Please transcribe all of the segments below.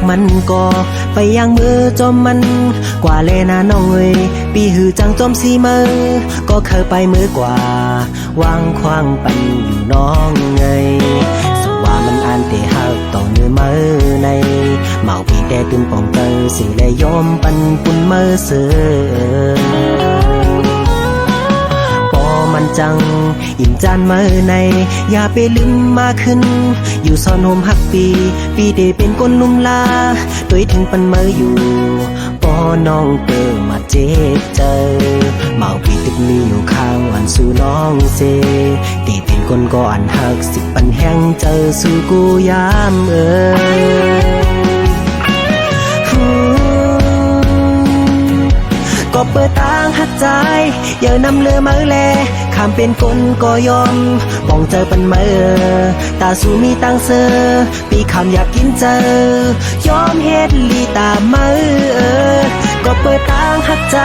มันก็ไปยังมือจอมมันกว่าเลนะน้องเอ้ยปีหือจังจอมสีมือก็เคยไปมือกว่าวางควางปันอยู่น้องเอ้ยสว่ามันอ่านเตะหักต่อเนื้อมือในเมาปีแต่ตื่นปองเตอสิและยอมปันปุ่นมือเสือมันจังอิ่มจานมือในอย่าไปลืมมาขึ้นอยู่ซ่อนโฮมหักปีเดเป็นคนนุ่มลาตัวถึงปันมืออยู่ปอน้องเตอมาเจ็บเจอเมาปีตึกนี้อยู่ข้างวันสู่น้องเซตีเป็นคนก็อันหักสิปันแห้งเจอสู่กูยามก็เปิดทางหักใจอย่านำเลือมาแลข้ามเป็นคนก็ยอมป้องเจอปันมือตาสู่มีตังเซอปีคำอยากกินเจอยอมเฮ็ดลีตามือก็เปิดทางหักใจ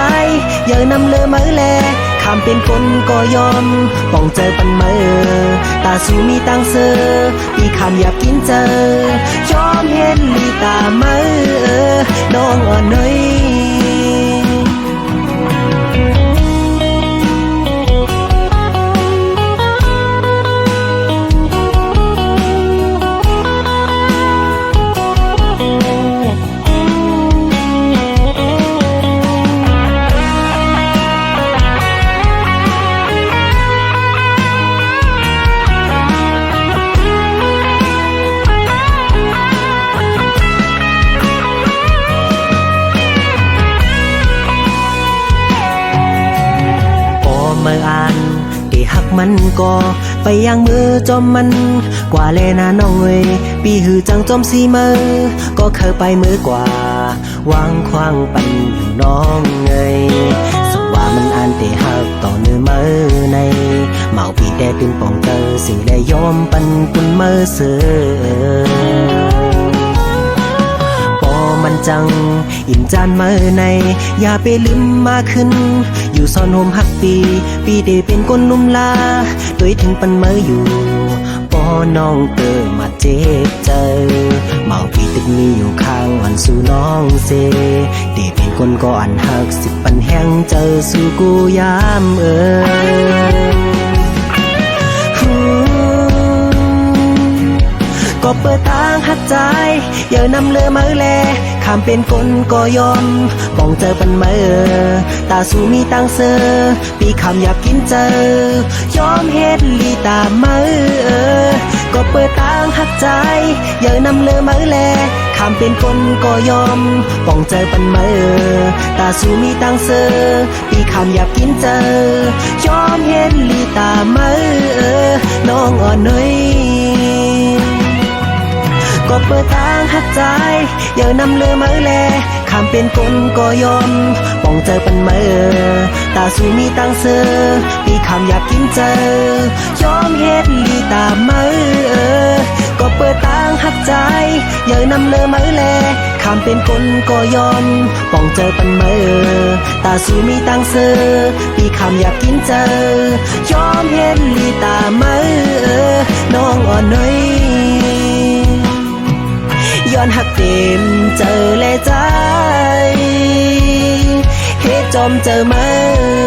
อย่านำเลือมาแลข้ามเป็นคนก็ยอมป้องเจอปันมือตาสู่มีตังเซอปีคำอยากกินเจอยอมเฮ็ดลีตามือน้องอ่อนน้อยเมื่ออ่านที่หักมันก็ไปยังมือจอมมันกว่าเลนะน้องเอ้ยปีหือจังจอมสีมือก็เคยไปมือกว่าวางควางปันอยู่น้องเอ้ยสว่ามันอ่านที่หักต่อเนื้อมือในเมาปีแต่ตื่นปองเตอสิและยอมปันปุ่นมือเสือมันจังอิ่มจานมือในอย่าไปลืมมาขึ้นอยู่ซ่อนโฮมหักปีเดเป็นคนนุ่มลาตัวถึงปันมืออยู่ปอน้องเตอมาเจ็บเจอเมาปีตึกนี้อยู่ข้างวันสู่น้องเซเดเป็นคนก็อันหักสิปันแห้งเจอสู่กูยามก็เปิดทางหักใจอย่านำเลือมาแลข้ามเป็นคนก็ยอมป้องเจอปันมือตาสู่มีตังเซอปีคำอยากกินเจอยอมเฮ็ดลีตามือก็เปิดทางหักใจอย่านำเลือมาแลข้ามเป็นคนก็ยอมป้องเจอปันมือตาสู่มีตังเซอปีคำอยากกินเจอยอมเฮ็ดลีตามือน้องอ่อนน้อยก็เปิดทางหักใจอย่านำเลือมาแลข้ามเป็นคนก็ยอมป้องเจอปันมือตาสู่มีตังเซอปีคำอยากกินเจอยอมเฮ็ดลีตามือก็เปิดทางหักใจอย่านำเลือมาแลข้ามเป็นคนก็ยอมป้องเจอปันมือตาสู่มีตังเซอปีคำอยากกินเจอยอมเฮ็ดลีตามือน้องอ่อนน้อยย้อนหักเต็มเจอและใจเฮ็ดจอมเจอมือ